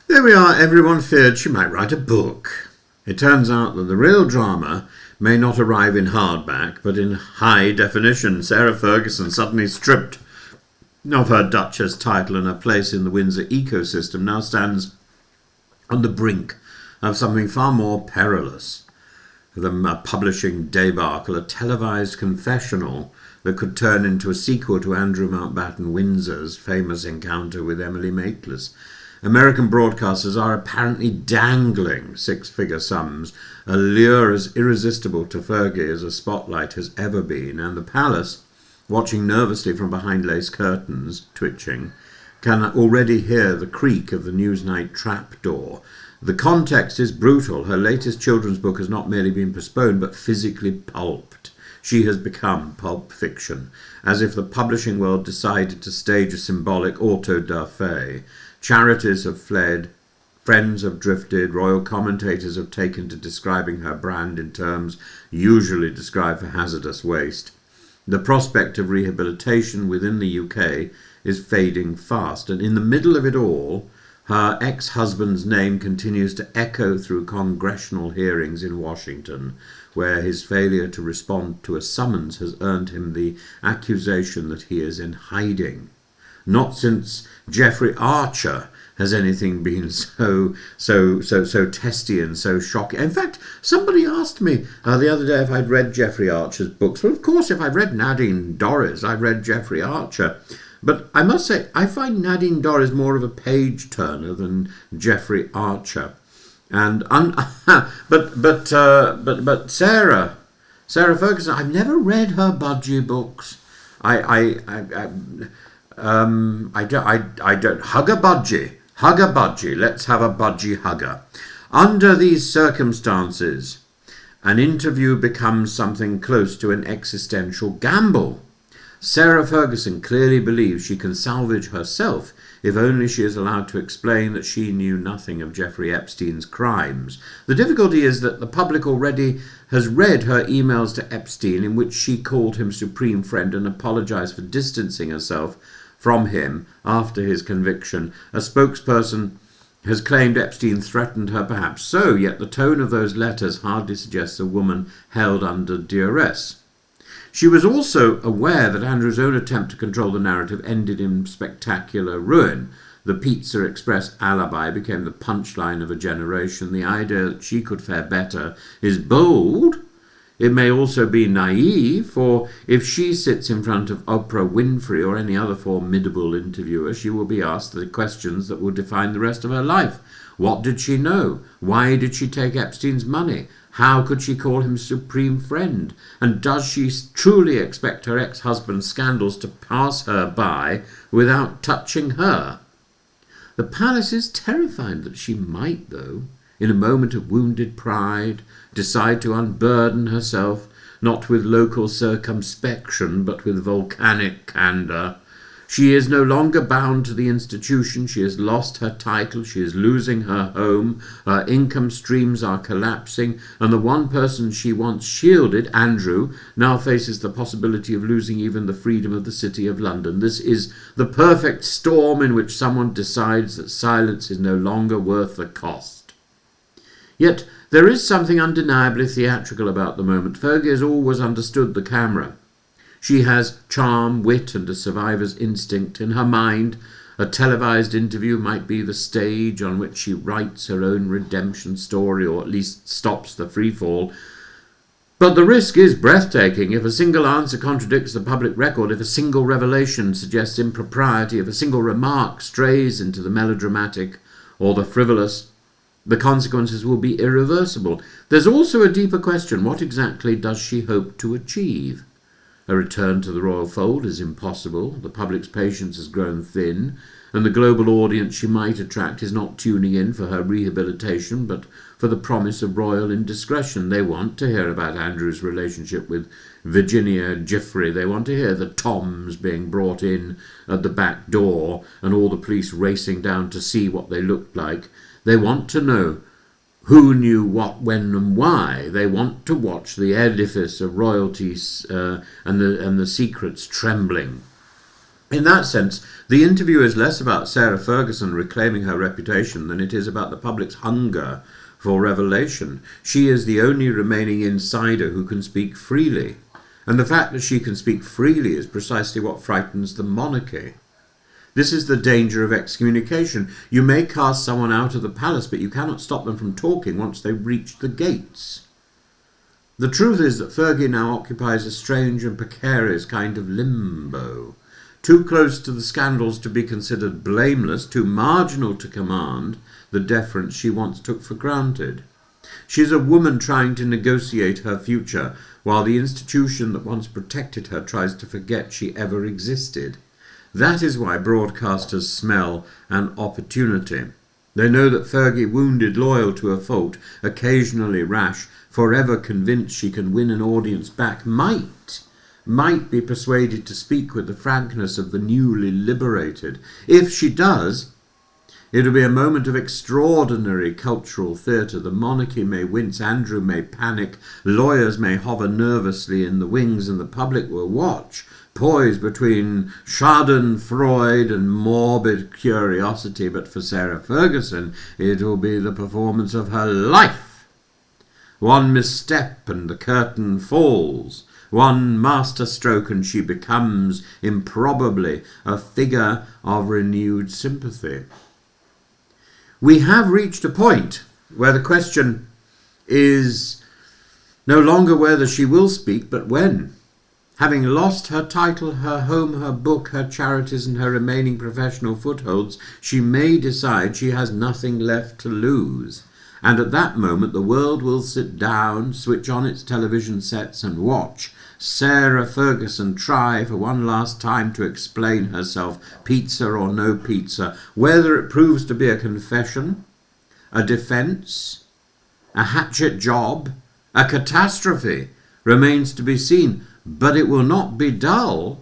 There we are. Everyone feared she might write a book. It turns out that the real drama may not arrive in hardback, but in high definition. Sarah Ferguson, suddenly stripped of her Duchess title and her place in the Windsor ecosystem, now stands on the brink of something far more perilous than a publishing debacle, a televised confessional that could turn into a sequel to Andrew Mountbatten-Windsor's famous encounter with Emily Maitlis. American broadcasters are apparently dangling six-figure sums, a lure as irresistible to Fergie as a spotlight has ever been, and the palace, watching nervously from behind lace curtains, twitching, can already hear the creak of the Newsnight trapdoor. The context is brutal. Her latest children's book has not merely been postponed, but physically pulped. She has become pulp fiction, as if the publishing world decided to stage a symbolic auto-da-fe. Charities have fled, friends have drifted, royal commentators have taken to describing her brand in terms usually described for hazardous waste. The prospect of rehabilitation within the UK is fading fast, and in the middle of it all, her ex-husband's name continues to echo through congressional hearings in Washington, where his failure to respond to a summons has earned him the accusation that he is in hiding. Not since Jeffrey Archer has anything been so testy and so shocking. In fact, somebody asked me the other day if I'd read Jeffrey Archer's books. Well, of course, if I'd read Nadine Dorries, I'd read Jeffrey Archer. But I must say, I find Nadine Dorries more of a page-turner than Jeffrey Archer. And but Sarah Ferguson, I've never read her budgie books. I don't hug a budgie. Let's have a budgie hugger. Under these circumstances, an interview becomes something close to an existential gamble. Sarah Ferguson clearly believes she can salvage herself if only she is allowed to explain that she knew nothing of Jeffrey Epstein's crimes. The difficulty is that the public already has read her emails to Epstein in which she called him supreme friend and apologized for distancing herself from him after his conviction. A spokesperson has claimed Epstein threatened her, perhaps so, yet the tone of those letters hardly suggests a woman held under duress. She was also aware that Andrew's own attempt to control the narrative ended in spectacular ruin. The Pizza Express alibi became the punchline of a generation. The idea that she could fare better is bold. It may also be naive, for if she sits in front of Oprah Winfrey or any other formidable interviewer, she will be asked the questions that will define the rest of her life. What did she know? Why did she take Epstein's money? How could she call him supreme friend? And does she truly expect her ex-husband's scandals to pass her by without touching her? The palace is terrified that she might, though, in a moment of wounded pride, decide to unburden herself, not with local circumspection, but with volcanic candour. She is no longer bound to the institution. She has lost her title. She is losing her home. Her income streams are collapsing. And the one person she once shielded, Andrew, now faces the possibility of losing even the freedom of the City of London. This is the perfect storm in which someone decides that silence is no longer worth the cost. Yet there is something undeniably theatrical about the moment. Fergie has always understood the camera. She has charm, wit, and a survivor's instinct. In her mind, a televised interview might be the stage on which she writes her own redemption story, or at least stops the freefall. But the risk is breathtaking. If a single answer contradicts the public record, if a single revelation suggests impropriety, if a single remark strays into the melodramatic or the frivolous, the consequences will be irreversible. There's also a deeper question. What exactly does she hope to achieve? A return to the royal fold is impossible. The public's patience has grown thin, and the global audience she might attract is not tuning in for her rehabilitation, but for the promise of royal indiscretion. They want to hear about Andrew's relationship with Virginia Giuffre. They want to hear the Toms being brought in at the back door and all the police racing down to see what they looked like. They want to know who knew what, when, and why. They want to watch the edifice of royalties and the secrets trembling. In that sense, the interview is less about Sarah Ferguson reclaiming her reputation than it is about the public's hunger for revelation. She is the only remaining insider who can speak freely. And the fact that she can speak freely is precisely what frightens the monarchy. This is the danger of excommunication. You may cast someone out of the palace, but you cannot stop them from talking once they've reached the gates. The truth is that Fergie now occupies a strange and precarious kind of limbo. Too close to the scandals to be considered blameless, too marginal to command the deference she once took for granted. She is a woman trying to negotiate her future, while the institution that once protected her tries to forget she ever existed. That is why broadcasters smell an opportunity. They know that Fergie, wounded, loyal to a fault, occasionally rash, forever convinced she can win an audience back, might be persuaded to speak with the frankness of the newly liberated. If she does, it'll be a moment of extraordinary cultural theatre. The monarchy may wince, Andrew may panic, lawyers may hover nervously in the wings, and the public will watch, poised between schadenfreude and morbid curiosity. But for Sarah Ferguson, it will be the performance of her life. One misstep and the curtain falls. One masterstroke and she becomes, improbably, a figure of renewed sympathy. We have reached a point where the question is no longer whether she will speak, but when. Having lost her title, her home, her book, her charities, and her remaining professional footholds, she may decide she has nothing left to lose. And at that moment the world will sit down, switch on its television sets, and watch Sarah Ferguson try for one last time to explain herself, pizza or no pizza. Whether it proves to be a confession, a defence, a hatchet job, a catastrophe, remains to be seen. But it will not be dull.